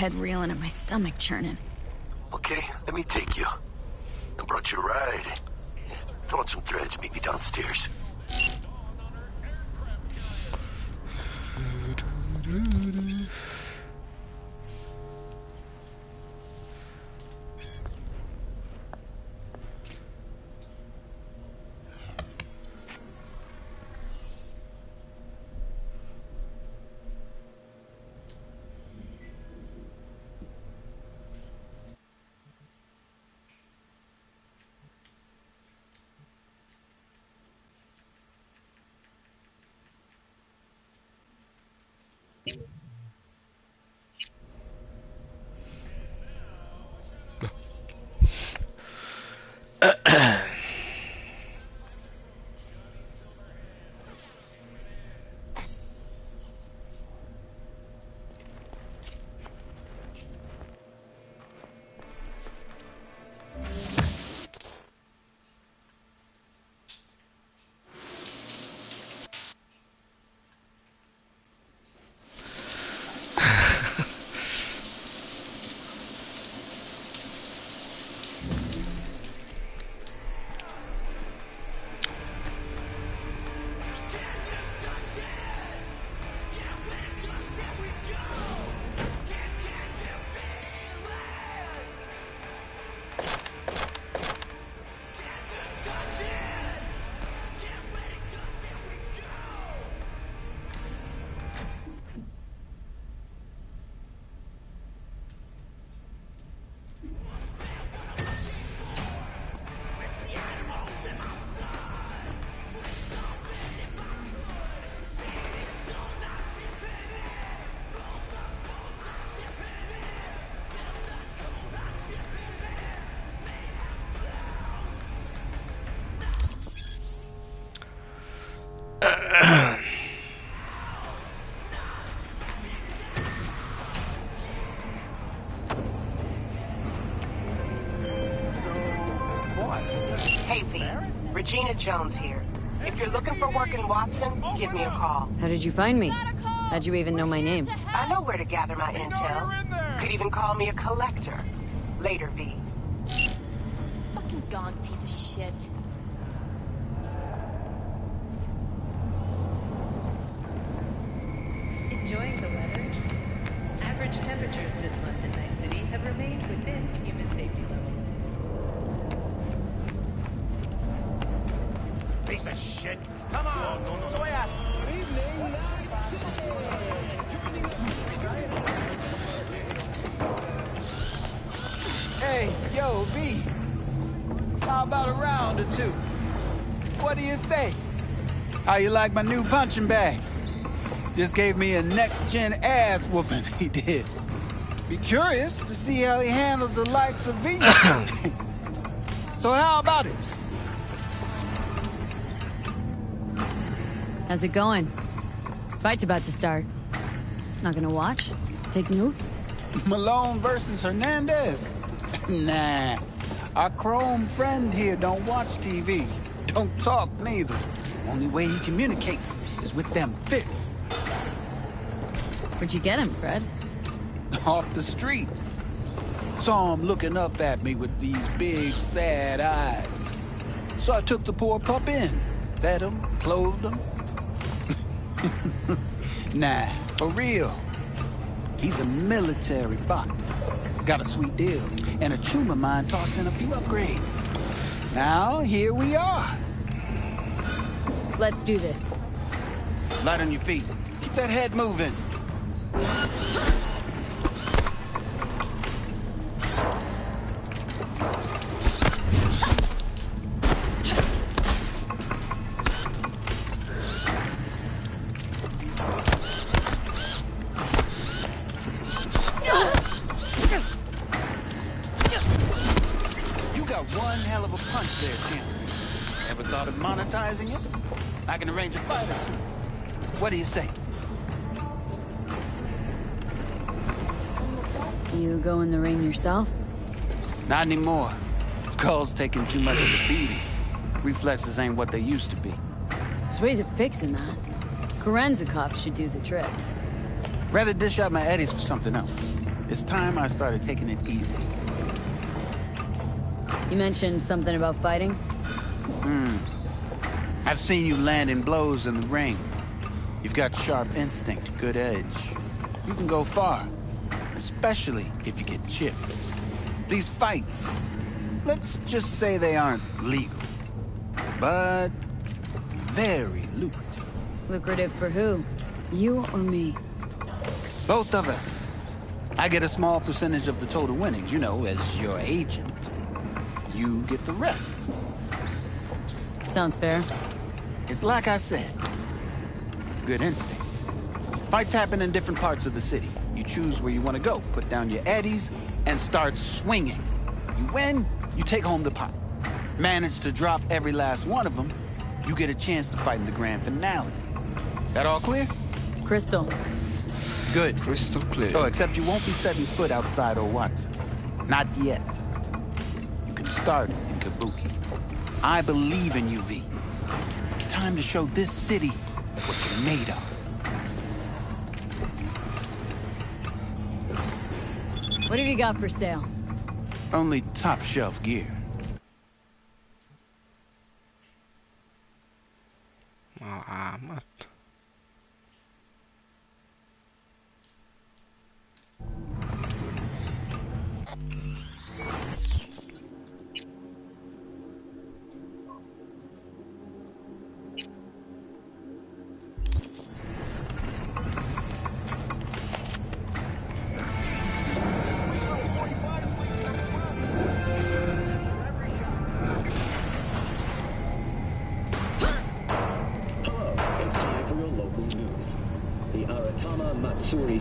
head reeling and my stomach churning. Okay, let me take you. I brought you a ride. Throw on some threads, meet me downstairs. Hey, V. Regina Jones here. If you're looking for work in Watson, give me a call. How did you find me? How'd you even know my name? I know where to gather my intel. Could even call me a collector. Later, V. Fucking gone, piece of shit. Enjoying the weather? Average temperatures this month in Night City have remained within human safety levels. Piece of shit. Come on. So I ask. Good evening. Hey, yo, V. How about a round or two? What do you say? How you like my new punching bag? Just gave me a next-gen ass whooping, he did. Be curious to see how he handles the likes of V. So how about it? How's it going? Fight's about to start. Not gonna watch? Take notes? Malone versus Hernandez? Nah. Our chrome friend here don't watch TV. Don't talk neither. Only way he communicates is with them fists. Where'd you get him, Fred? Off the street. Saw him looking up at me with these big, sad eyes. So I took the poor pup in. Fed him, clothed him. Nah, for real. He's a military bot. Got a sweet deal, and a tumor mine tossed in a few upgrades. Now, here we are. Let's do this. Light on your feet. Keep that head moving. There, champ. Ever thought of monetizing it? I can arrange a fight or two. What do you say? You go in the ring yourself? Not anymore. Skull's taking too much of a beating. Reflexes ain't what they used to be. There's ways of fixing that. Korenza cops should do the trick. Rather dish out my eddies for something else. It's time I started taking it easy. You mentioned something about fighting? I've seen you landing blows in the ring. You've got sharp instinct, good edge. You can go far, especially if you get chipped. These fights, let's just say they aren't legal, but very lucrative. Lucrative for who? You or me? Both of us. I get a small percentage of the total winnings, you know, as your agent. You get the rest. Sounds fair. It's like I said, good instinct. Fights happen in different parts of the city. You choose where you want to go, put down your eddies, and start swinging. You win, you take home the pot. Manage to drop every last one of them, you get a chance to fight in the grand finale. That all clear? Crystal. Good. Crystal clear. Oh, except you won't be setting foot outside old Watson. Not yet. You can start in Kabuki. I believe in you, V. Time to show this city what you're made of. What have you got for sale? Only top shelf gear. Amat.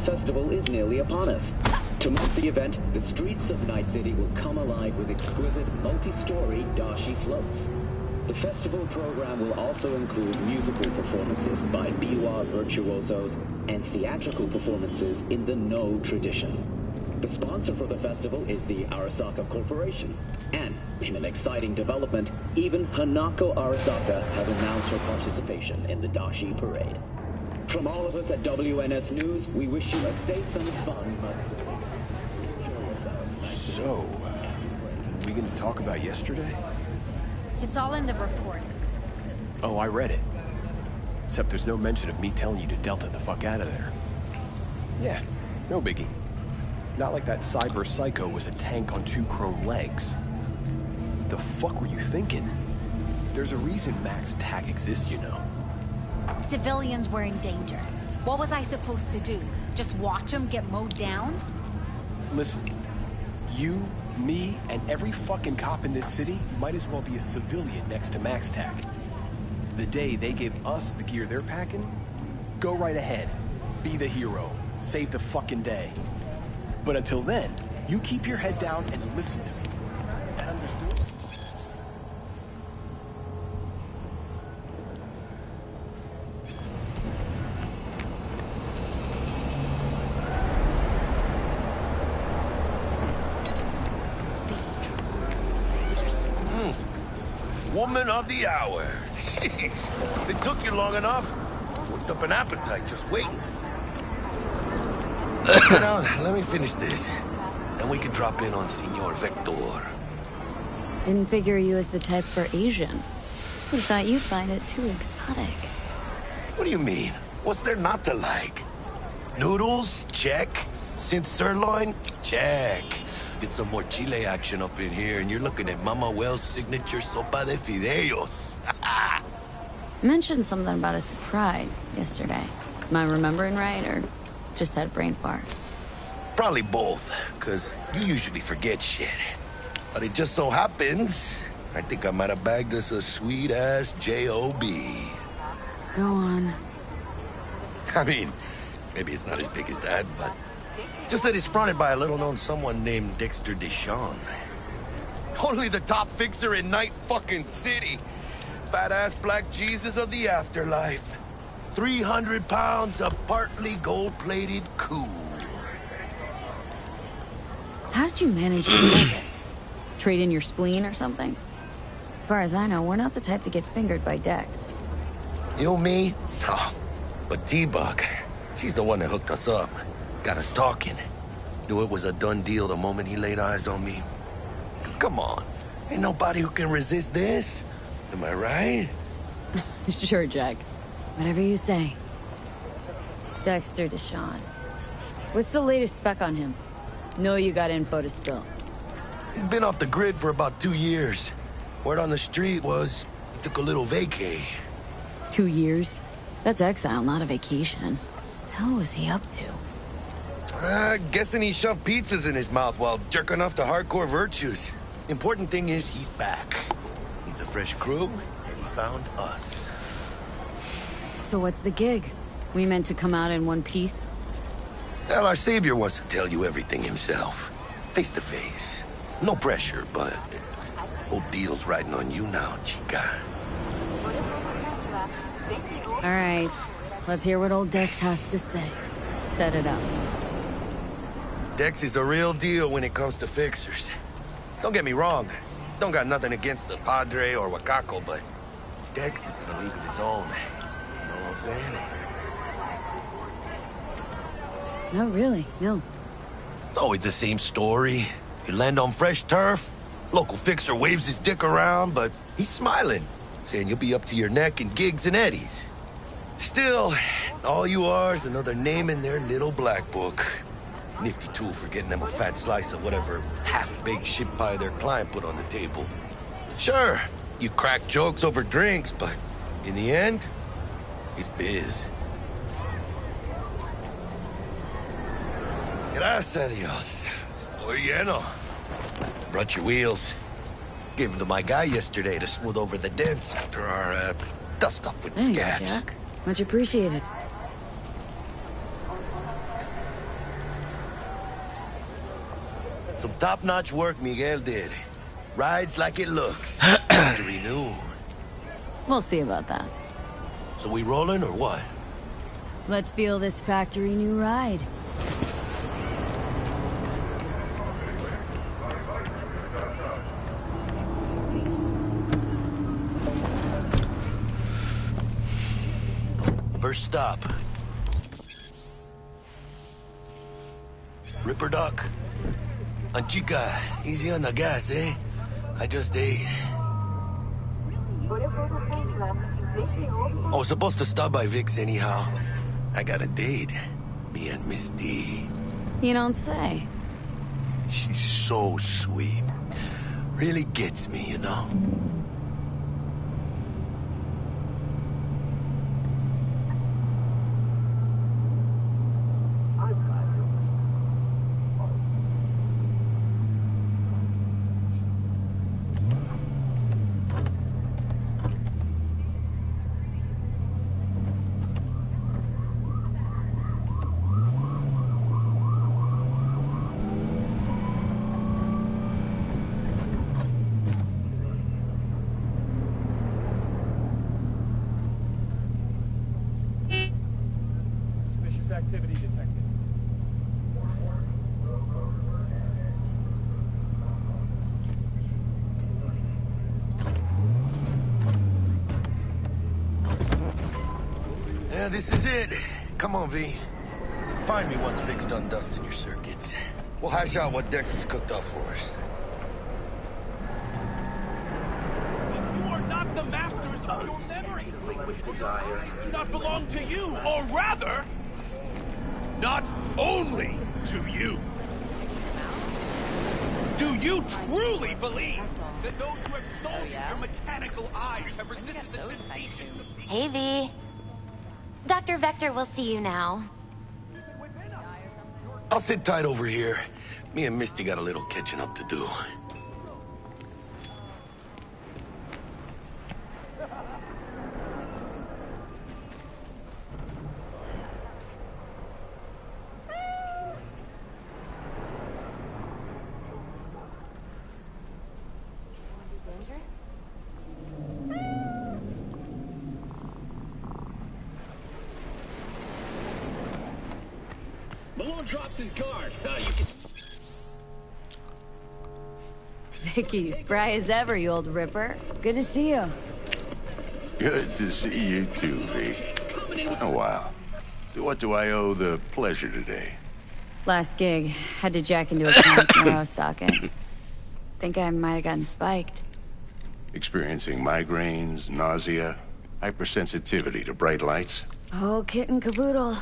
Festival is nearly upon us. To mark the event, the streets of Night City will come alive with exquisite, multi-story dashi floats. The festival program will also include musical performances by biwa virtuosos and theatrical performances in the No tradition. The sponsor for the festival is the Arasaka Corporation. And, in an exciting development, even Hanako Arasaka has announced her participation in the dashi parade. From all of us at WNS News, we wish you a safe and fun So, we gonna talk about yesterday? It's all in the report. Oh, I read it. Except there's no mention of me telling you to Delta the fuck out of there. Yeah, no biggie. Not like that cyber psycho was a tank on 2 chrome legs. What the fuck were you thinking? There's a reason Max TAC exists, you know. Civilians were in danger. What was I supposed to do? Just watch them get mowed down? Listen, you, me, and every fucking cop in this city might as well be a civilian next to Max TAC. The day they give us the gear they're packing, go right ahead. Be the hero. Save the fucking day. But until then, you keep your head down and listen to me. That understood? Woman of the hour. Jeez. It took you long enough. Worked up an appetite just waiting. Sit down, let me finish this. Then we can drop in on Senor Vector. Didn't figure you as the type for Asian. We thought you'd find it too exotic. What do you mean? What's there not to like? Noodles? Check. Synth sirloin? Check. Get some more Chile action up in here, and you're looking at Mama Wells' signature sopa de fideos. Mentioned something about a surprise yesterday. Am I remembering right, or just had a brain fart? Probably both, because you usually forget shit. But it just so happens, I think I might have bagged us a sweet-ass J.O.B. Go on. I mean, maybe it's not as big as that, but just that it's fronted by a little-known someone named Dexter Deshawn. Only the top fixer in Night fucking City. Fat-ass black Jesus of the afterlife. 300 pounds of partly gold-plated cool. How did you manage to know this? Trade in your spleen or something? As far as I know, we're not the type to get fingered by Dex. You, me? Oh, but T-Bug, she's the one that hooked us up. Got us talking. Knew it was a done deal the moment he laid eyes on me. 'Cause come on, ain't nobody who can resist this. Am I right? Sure, Jack. Whatever you say. Dexter Deshawn. What's the latest spec on him? Know you got info to spill. He's been off the grid for about 2 years. Word on the street was he took a little vacay. 2 years? That's exile, not a vacation. Hell was he up to? Guessing he shoved pizzas in his mouth while jerking off to hardcore virtues. Important thing is he's back. Needs a fresh crew, and he found us. So what's the gig? We meant to come out in one piece? Well, our savior wants to tell you everything himself. Face to face. No pressure, but whole deal's riding on you now, chica. All right. Let's hear what old Dex has to say. Set it up. Dex is a real deal when it comes to fixers. Don't get me wrong. Don't got nothing against the Padre or Wakako, but Dex is in a league of his own. You know what I'm saying? No, really, no. It's always the same story. You land on fresh turf, local fixer waves his dick around, but he's smiling, saying you'll be up to your neck in gigs and eddies. Still, all you are is another name in their little black book. Nifty tool for getting them a fat slice of whatever half-baked shit pie their client put on the table. Sure, you crack jokes over drinks, but in the end, it's biz. Gracias a Dios. Estoy lleno. Brought your wheels. Gave them to my guy yesterday to smooth over the dents after our dust-up with Thanks, scabs. Jack. Much appreciated. Some top-notch work Miguel did. Rides like it looks. To renew. We'll see about that. So we rolling or what? Let's feel this factory new ride. First stop. Ripper Duck. Chica, easy on the gas, eh? I just ate. I was supposed to stop by Vic's anyhow. I got a date. Me and Miss D. You don't say. She's so sweet. Really gets me, you know? Activity detected. Yeah, this is it. Come on, V. Find me once Vic's done dusting your circuits. We'll hash out what Dex has cooked up for us. You are not the masters of your memories. Your eyes do not belong to you, or rather, not only to you. Do you truly believe that those who have sold you your mechanical eyes have resisted the temptation? Hey, V. Dr. Vector will see you now. I'll sit tight over here. Me and Misty got a little catching up to do. Malone drops his guard. Vicky, spry as ever, you old ripper. Good to see you. Good to see you too, V. Oh, wow. What do I owe the pleasure today? Last gig, had to jack into a client's neuro socket. Think I might have gotten spiked. Experiencing migraines, nausea, hypersensitivity to bright lights? Oh, kit and caboodle.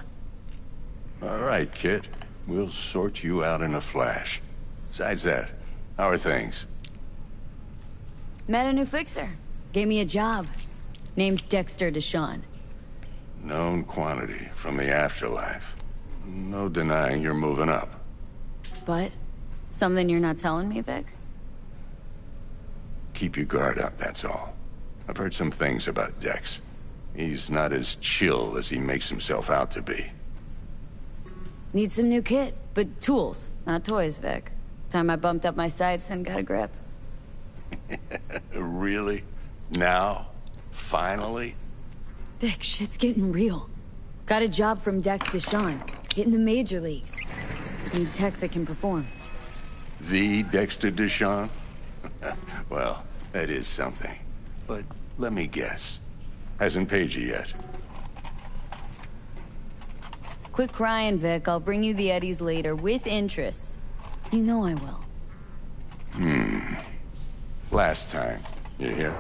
All right, kid. We'll sort you out in a flash. Besides that, how are things? Met a new fixer. Gave me a job. Name's Dexter Deshawn. Known quantity from the afterlife. No denying you're moving up. But? Something you're not telling me, Vic? Keep your guard up, that's all. I've heard some things about Dex. He's not as chill as he makes himself out to be. Need some new kit, but tools, not toys, Vic. Time I bumped up my sights and got a grip. Really? Now? Finally? Vic, shit's getting real. Got a job from Dex Deshawn, hitting the major leagues. Need tech that can perform. The Dexter Deshawn? Well, that is something. But let me guess. Hasn't paid you yet. Quit crying, Vic. I'll bring you the eddies later, with interest. You know I will. Last time. You hear?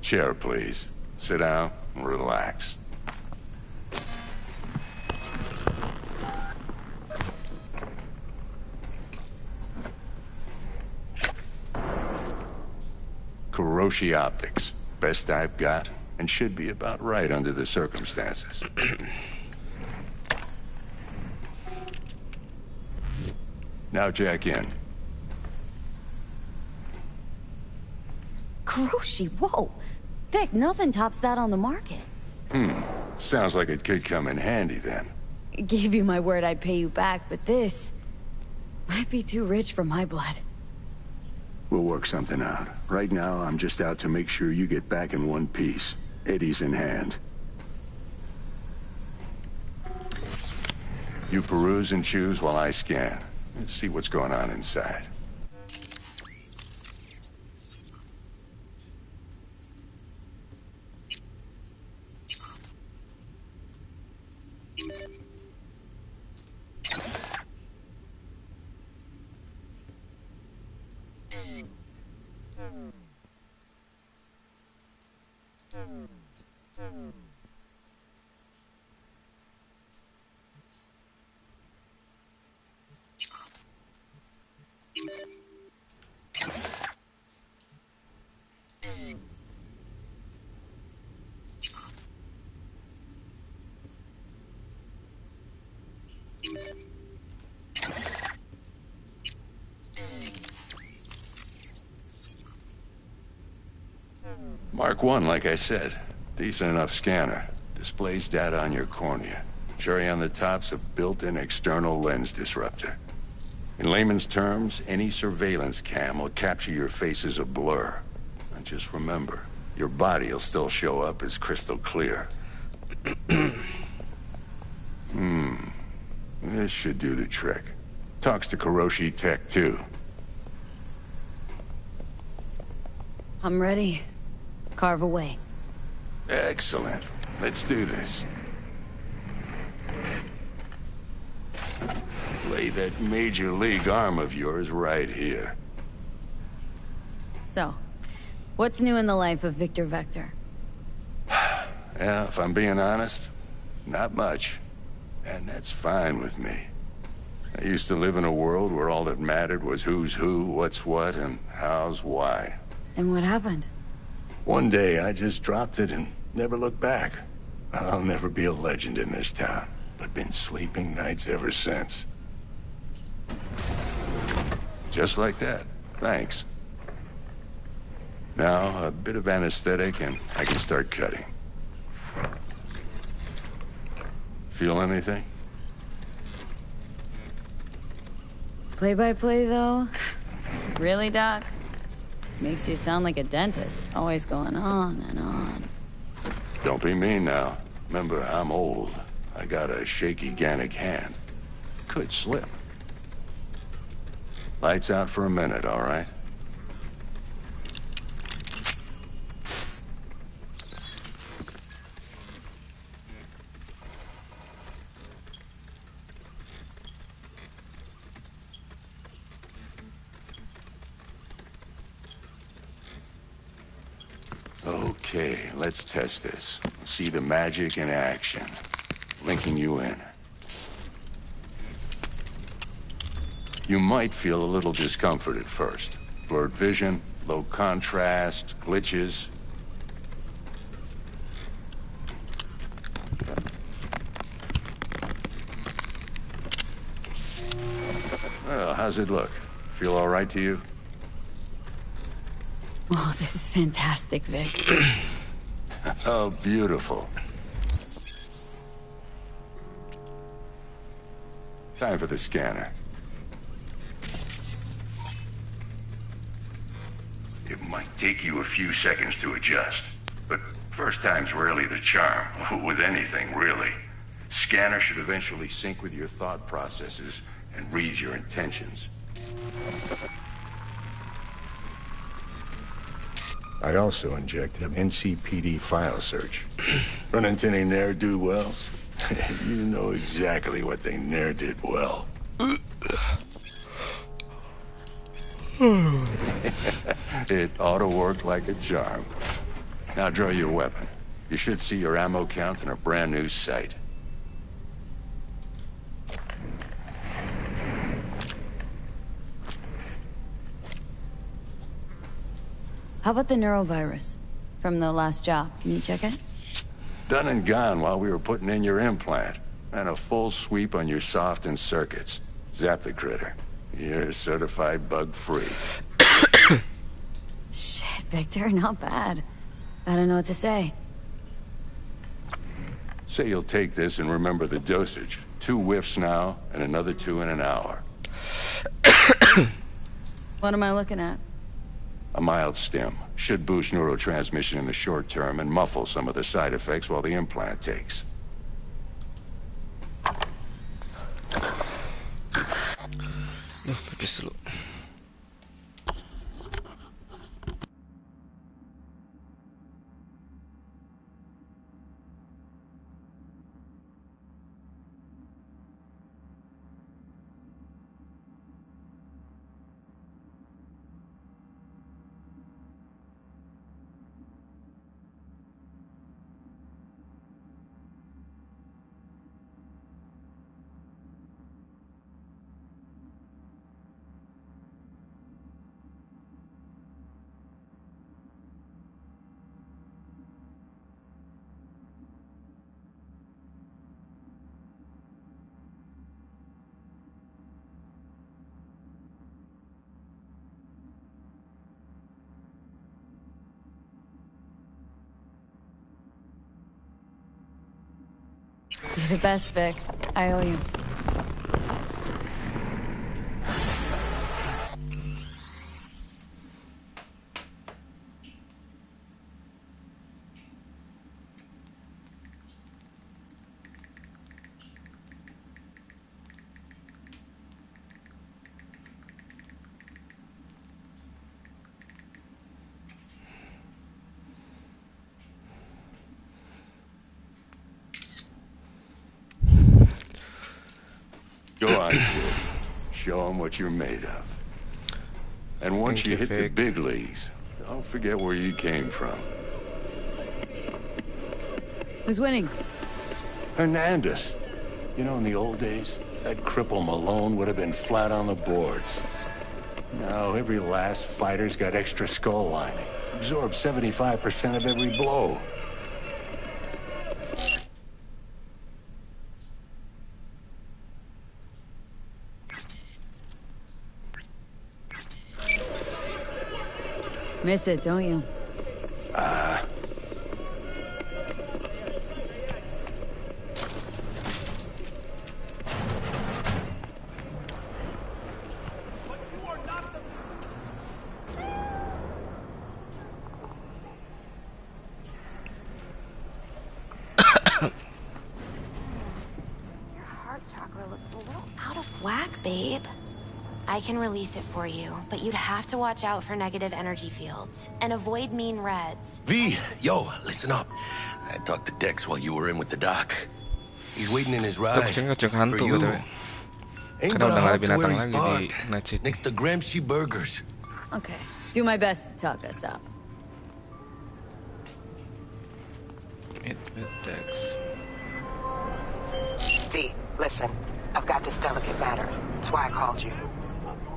Chair, please. Sit down and relax. Kuroshi Optics. Best I've got, and should be about right under the circumstances. Now jack in. Kuroshi, whoa! Vic, nothing tops that on the market. Sounds like it could come in handy then. Gave you my word I'd pay you back, but this might be too rich for my blood. We'll work something out. Right now, I'm just out to make sure you get back in one piece. Eddie's in hand. You peruse and choose while I scan. Let's see what's going on inside. Mark 1, like I said. Decent enough scanner. Displays data on your cornea. Cherry on the top's a built-in external lens disruptor. In layman's terms, any surveillance cam will capture your face as a blur. And just remember, your body'll still show up as crystal clear. This should do the trick. Talks to Kuroshi Tech, too. I'm ready. Carve away. Excellent. Let's do this. Lay that major league arm of yours right here. So, what's new in the life of Victor Vector? Yeah, if I'm being honest, not much. And that's fine with me. I used to live in a world where all that mattered was who's who, what's what, and how's why. And what happened? One day, I just dropped it and never looked back. I'll never be a legend in this town, but been sleeping nights ever since. Just like that. Thanks. Now, a bit of anesthetic and I can start cutting. Feel anything? Play-by-play, though? Really, Doc? Makes you sound like a dentist, always going on and on. Don't be mean now. Remember, I'm old. I got a shaky Gannic hand. Could slip. Lights out for a minute, all right? Okay, let's test this. See the magic in action. Linking you in. You might feel a little discomfort at first. Blurred vision, low contrast, glitches. Well, how's it look? Feel all right to you? Oh, this is fantastic, Vic. Oh, beautiful. Time for the scanner. It might take you a few seconds to adjust, but first time's rarely the charm, with anything, really. Scanner should eventually sync with your thought processes and read your intentions. I also injected an NCPD file search. Run into any ne'er-do-wells? You know exactly what they ne'er did well. It ought to work like a charm. Now draw your weapon. You should see your ammo count in a brand new sight. How about the neurovirus from the last job? Can you check it? Done and gone while we were putting in your implant. And a full sweep on your soft and circuits. Zap the critter. You're certified bug-free. Shit, Victor, not bad. I don't know what to say. Say you'll take this and remember the dosage. 2 whiffs now, and another 2 in an hour. What am I looking at? A mild stim. Should boost neurotransmission in the short term and muffle some of the side effects while the implant takes. Pipis dulu. You're the best, Vic. I owe you. Go on, kid. Show them what you're made of. And once you hit the big leagues, don't forget where you came from. Who's winning? Hernandez. You know, in the old days, that cripple Malone would have been flat on the boards. Now, every last fighter's got extra skull lining. Absorbs 75% of every blow. Miss it, don't you? Your heart chakra looks a little out of whack, babe. I can release it for you, but you'd have to watch out for negative energy fields and avoid mean reds. V, yo, listen up. I talked to Dex while you were in with the doc. He's waiting in his ride for you. Ain't but a hop to where he's parked, next to Gramsci Burgers. Okay. Do my best to talk us up. It attacks. V, listen. I've got this delicate matter. That's why I called you.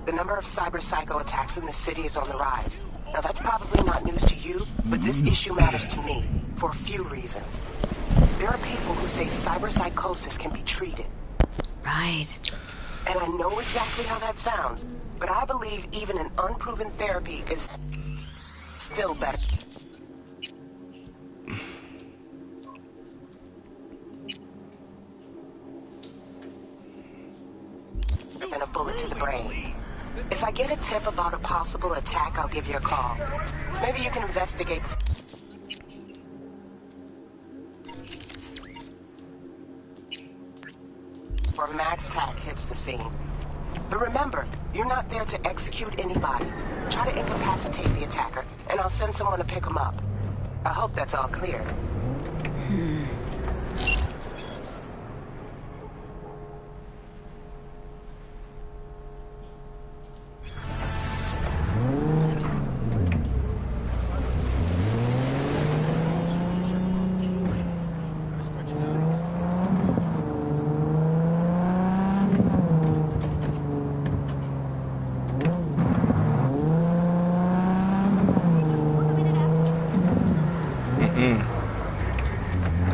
The number of cyber psycho attacks in the city is on the rise. Now that's probably not news to you, but this issue matters to me for a few reasons. There are people who say cyber psychosis can be treated. Right. And I know exactly how that sounds, but I believe even an unproven therapy is still better than a bullet to the brain. If I get a tip about a possible attack, I'll give you a call. Maybe you can investigate before MaxTac hits the scene. But remember, you're not there to execute anybody. Try to incapacitate the attacker, and I'll send someone to pick him up. I hope that's all clear.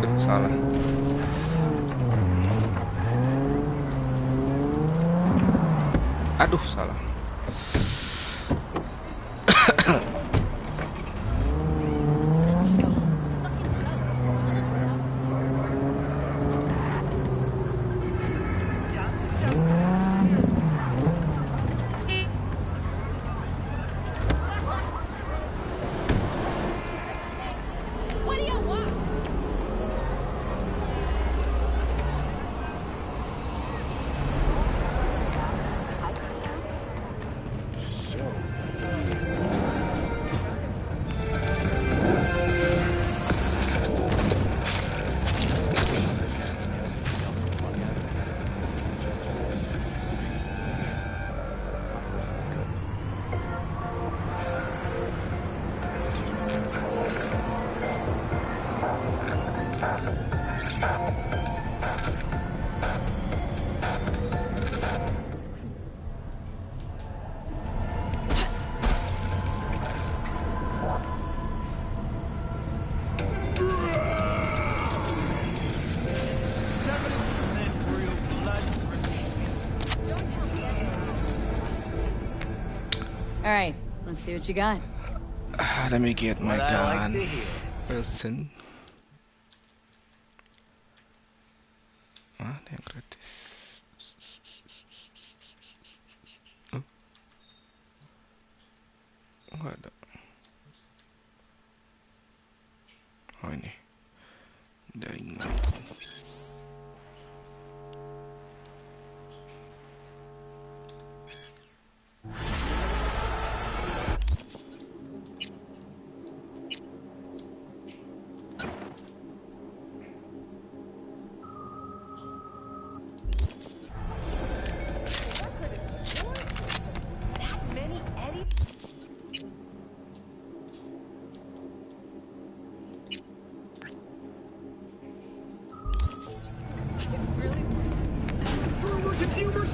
Aduh, salah. Aduh, salah. All right, let's see what you got. Let me get my What I like gun. to hear. Person. Ah, yang gratis. Oh. Enggak ada. Oh ini. Dying Light.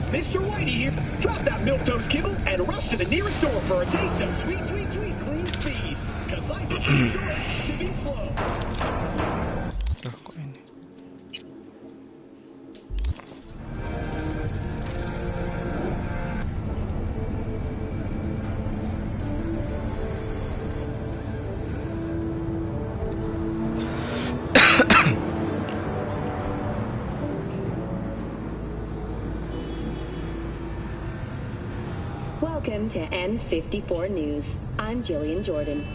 Mr. Whitey here. Drop that milquetoast kibble and rush to the nearest store for a taste of sweet, sweet, sweet clean speed. Cause life is too short to be slow. Loh, kok ini? Welcome to N54 News. I'm Jillian Jordan.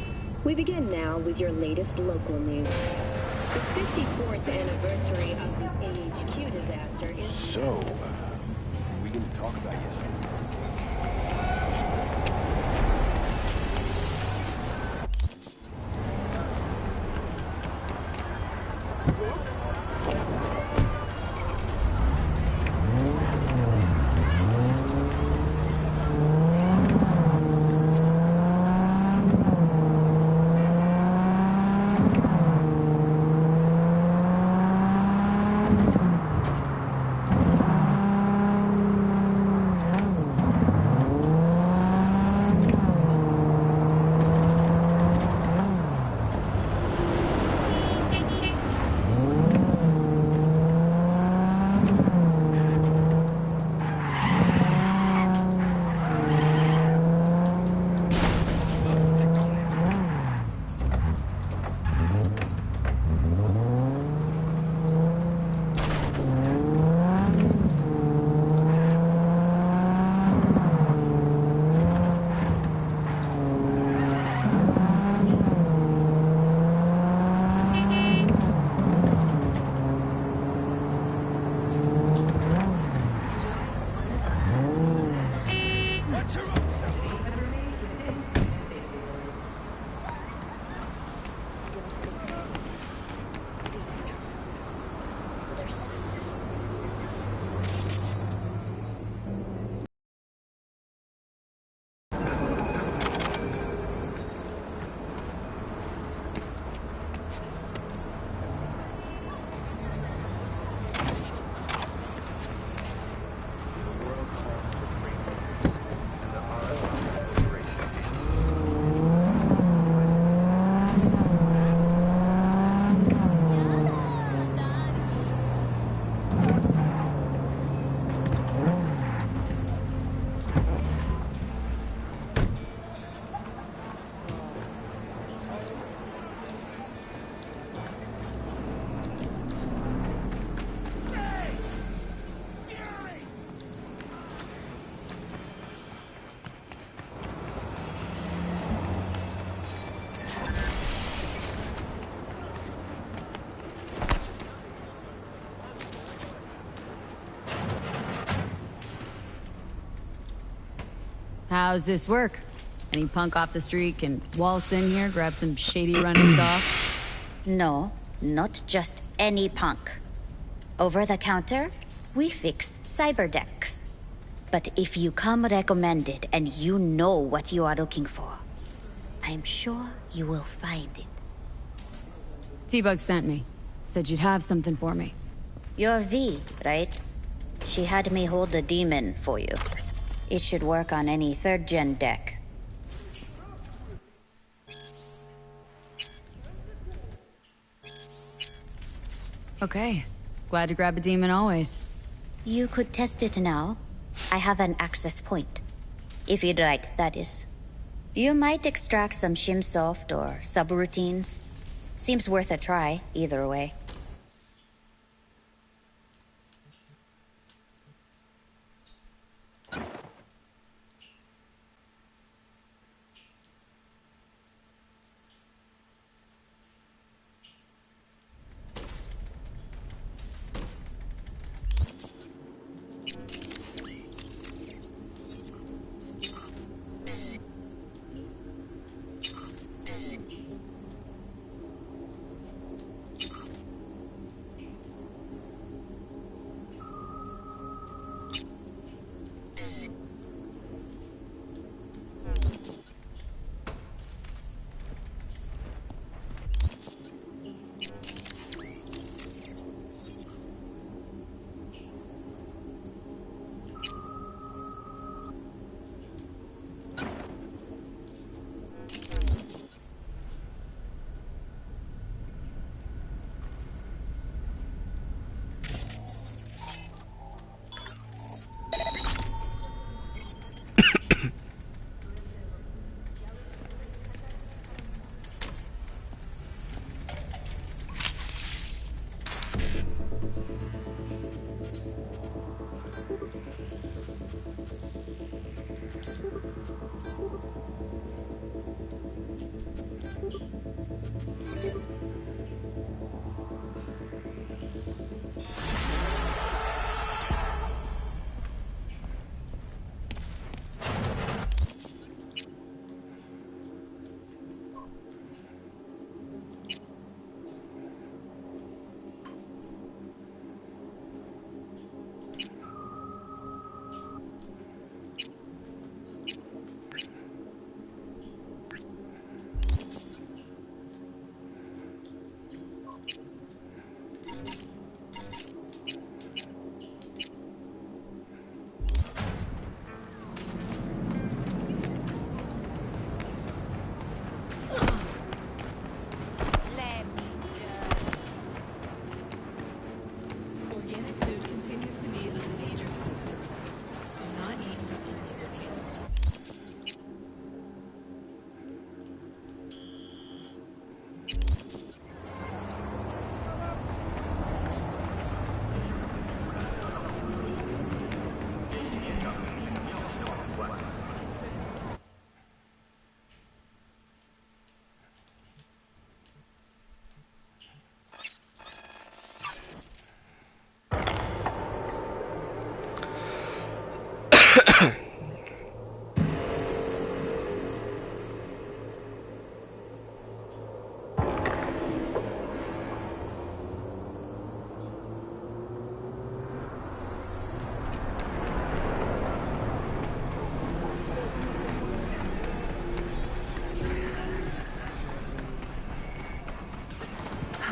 We begin now with your latest local news. The 54th anniversary of the AHQ disaster is... So, we going to talk about yesterday? How's this work? Any punk off the street can waltz in here, grab some shady runners off? No, not just any punk. Over the counter, we fix cyber decks. But if you come recommended and you know what you are looking for, I'm sure you will find it. T-Bug sent me. Said you'd have something for me. You're V, right? She had me hold the demon for you. It should work on any 3rd-gen deck. Okay. Glad to grab a demon always. You could test it now. I have an access point. If you'd like, that is. You might extract some shimsoft or subroutines. Seems worth a try, either way.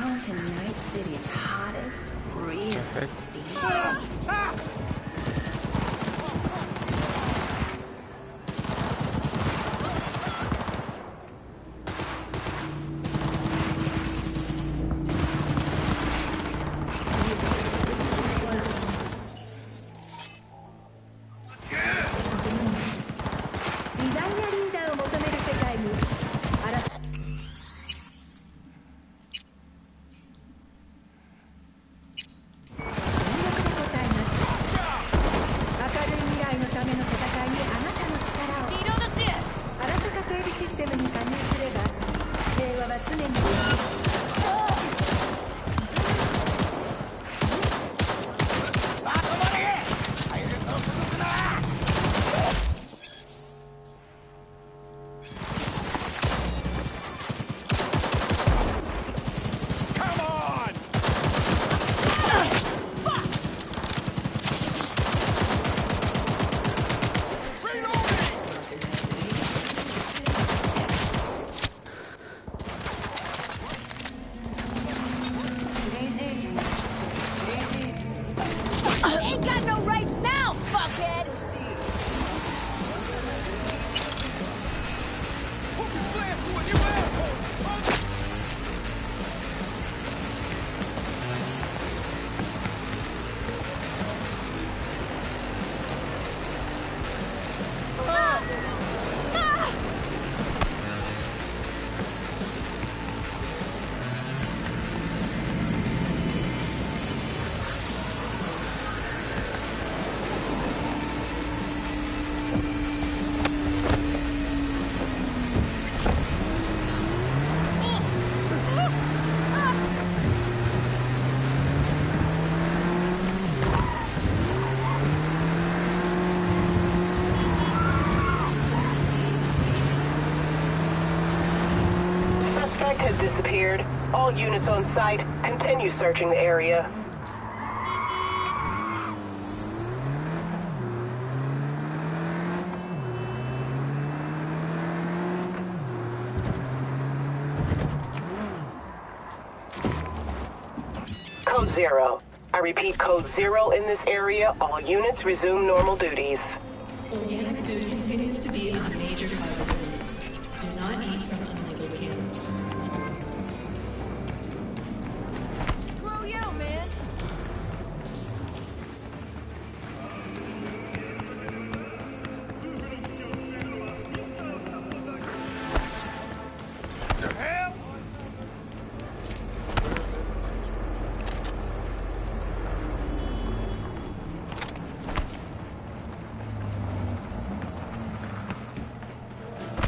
Mountain Night City's hottest, realest beat. Has disappeared. All units on site, continue searching the area. Code 0. I repeat, Code 0 in this area. All units resume normal duties. Organic food continues to be a major priority. Do not eat from unlabeled cans. Screw you, man! The hell?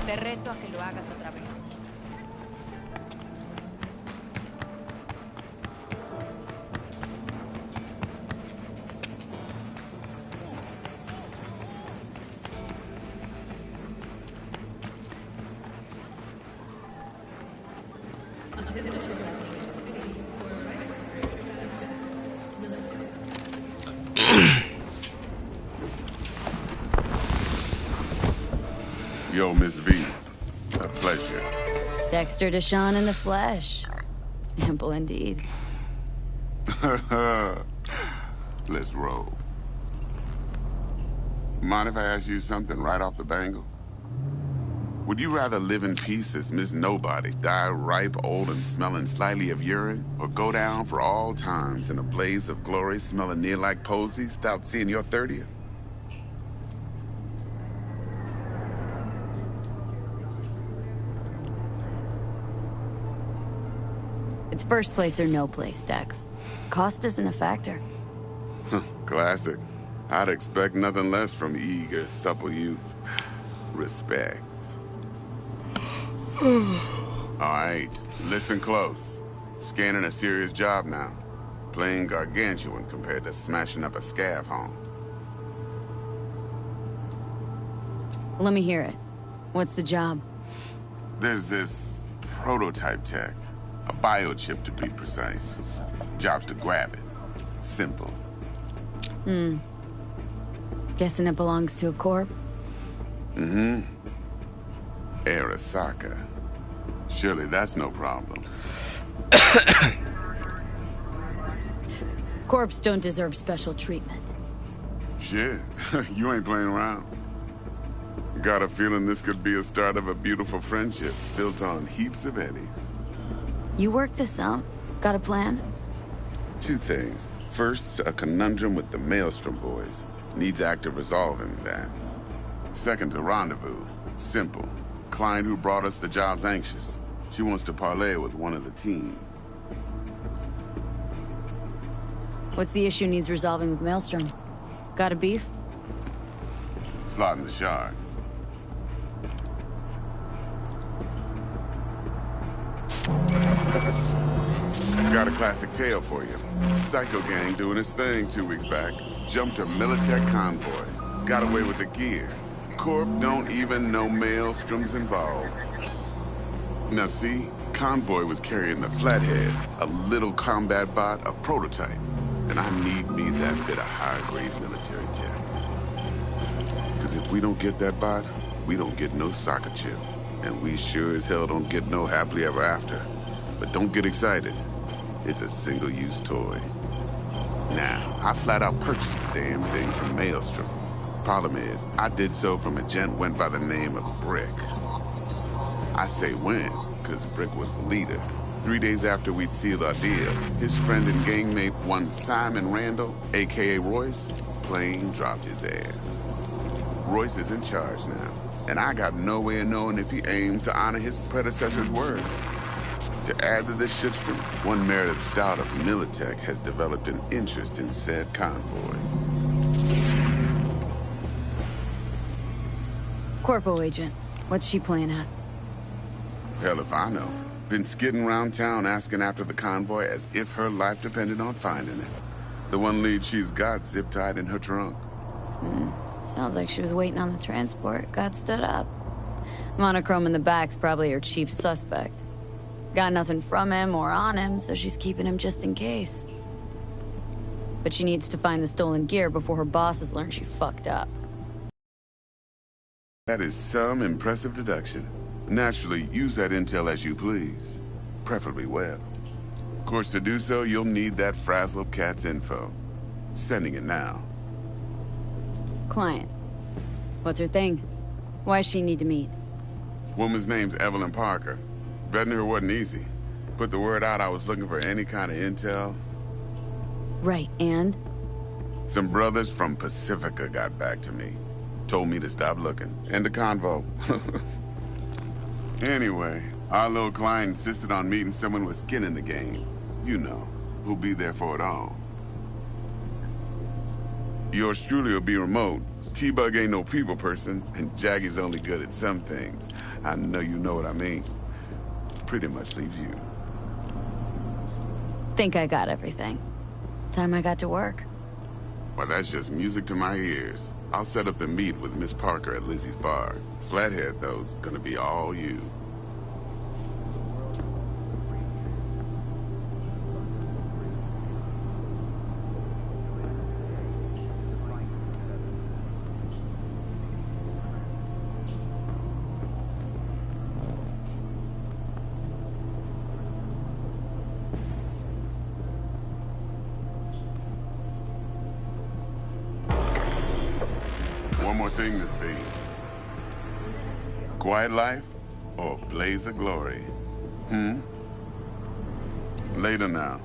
Te reto a que lo hagas otra vez. Yo, Miss V. A pleasure. Dexter Deshawn in the flesh. Ample indeed. Let's roll. Mind if I ask you something right off the bangle? Would you rather live in peace as Miss Nobody, die ripe, old, and smelling slightly of urine, or go down for all times in a blaze of glory smelling near like posies without seeing your 30th? It's first place or no place, Dex. Cost isn't a factor. Classic. I'd expect nothing less from eager, supple youth. Respect. All right, listen close. Scanning a serious job now. Playing gargantuan compared to smashing up a scav home. Let me hear it. What's the job? There's this prototype tech. A biochip, to be precise. Job's to grab it. Simple. Guessing it belongs to a corp? Mm-hmm. Arasaka. Surely that's no problem. Corps don't deserve special treatment. Shit, you ain't playing around. Got a feeling this could be a start of a beautiful friendship built on heaps of eddies. You work this out? Got a plan? Two things. First, a conundrum with the Maelstrom boys. Needs active resolving that. Second, a rendezvous. Simple. Client who brought us the job's anxious. She wants to parlay with one of the team. What's the issue needs resolving with Maelstrom? Got a beef? Slotting the shard. Got a classic tale for you. Psycho gang doing his thing 2 weeks back. Jumped a Militech convoy. Got away with the gear. Corp don't even know Maelstrom's involved. Now see, convoy was carrying the Flathead, a little combat bot, a prototype. And I need me that bit of high-grade military tech. Because if we don't get that bot, we don't get no soccer chip. And we sure as hell don't get no happily ever after. But don't get excited. It's a single-use toy. Now, I flat out purchased the damn thing from Maelstrom. Problem is, I did so from a gent went by the name of Brick. I say when, because Brick was the leader. 3 days after we'd sealed our deal, his friend and gangmate, one Simon Randall, a.k.a. Royce, plain dropped his ass. Royce is in charge now, and I got no way of knowing if he aims to honor his predecessor's word. To add to this shitstream, one Meredith Stout of Militech has developed an interest in said convoy. Corpo agent. What's she playing at? Hell if I know. Been skidding around town asking after the convoy as if her life depended on finding it. The one lead she's got zip-tied in her trunk. Sounds like she was waiting on the transport, got stood up. Monochrome in the back's probably her chief suspect. Got nothing from him or on him, so she's keeping him just in case. But she needs to find the stolen gear before her bosses learn she fucked up. That is some impressive deduction. Naturally, use that intel as you please. Preferably well. Of course, to do so, you'll need that frazzled cat's info. Sending it now. Client. What's her thing? Why does she need to meet? Woman's name's Evelyn Parker. Vetting her wasn't easy. Put the word out I was looking for any kind of intel. Right, and? Some brothers from Pacifica got back to me. Told me to stop looking. End the convo. Anyway, our little client insisted on meeting someone with skin in the game. You know, who'll be there for it all. Yours truly will be remote. T-Bug ain't no people person, and Jaggy's only good at some things. I know you know what I mean. Pretty much leaves you. Think I got everything. Time I got to work. Well, that's just music to my ears. I'll set up the meet with Miss Parker at Lizzie's bar. Flathead, though's gonna be all you. One more thing, Miss V. Quiet life or blaze of glory? Later now.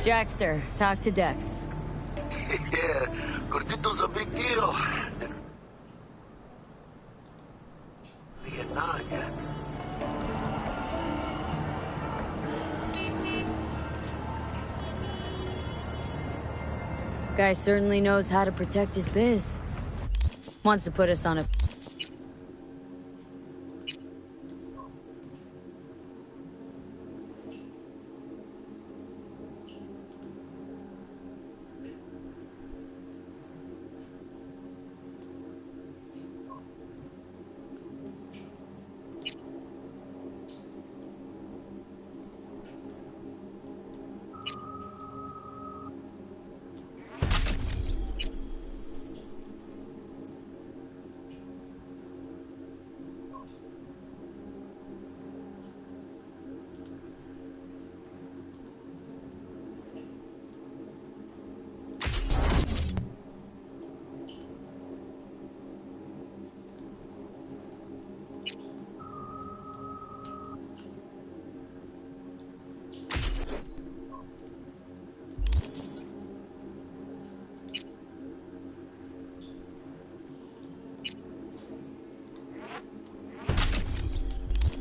Jackster, talk to Dex. Yeah, Gordito's a big deal. Yeah. Guy certainly knows how to protect his biz. Wants to put us on a...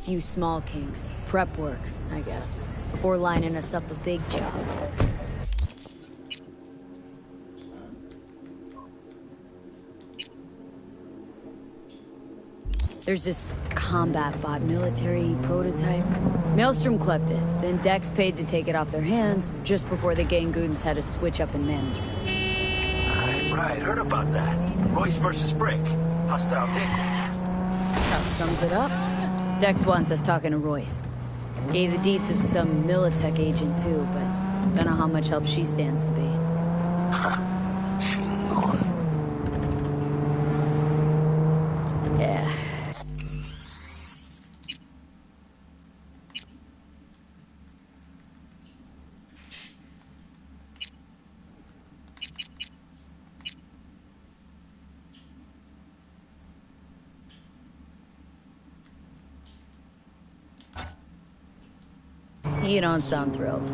Few small kinks. Prep work, I guess. Before lining us up a big job. There's this combat bot military prototype. Maelstrom clept it, then Dex paid to take it off their hands just before the Gangoons had a switch up in management. Right, heard about that. Royce versus Brick. Hostile takeover. That sums it up. Dex wants us talking to Royce. Gave the deeds of some Militech agent too, but don't know how much help she stands to be. Yeah. You don't sound thrilled.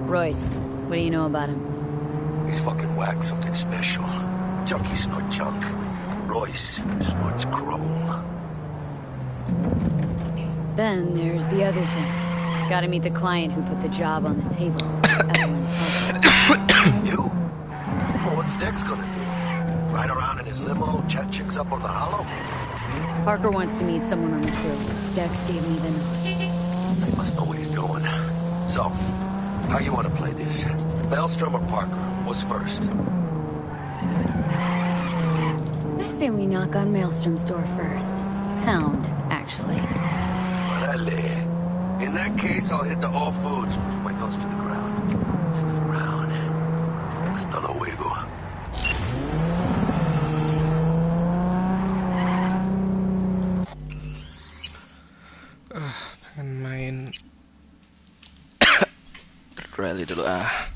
Royce, what do you know about him? He's fucking whack, something special. Junkies snort junk. Royce snorts chrome. Then there's the other thing. Gotta meet the client who put the job on the table. Evelyn Parker. You? Well, what's Dex gonna do? Ride around in his limo, chat chicks up on the hollow? Parker wants to meet someone on the crew. Dex gave me the nod. He must know what he's doing. So, how you want to play this? Maelstrom or Parker? What's first? I say we knock on Maelstrom's door first. Pound, actually. Orale. In that case, I'll hit the all foods with my nose to the ground. Sniff around. Hasta luego. Pengen main rally dulu ah.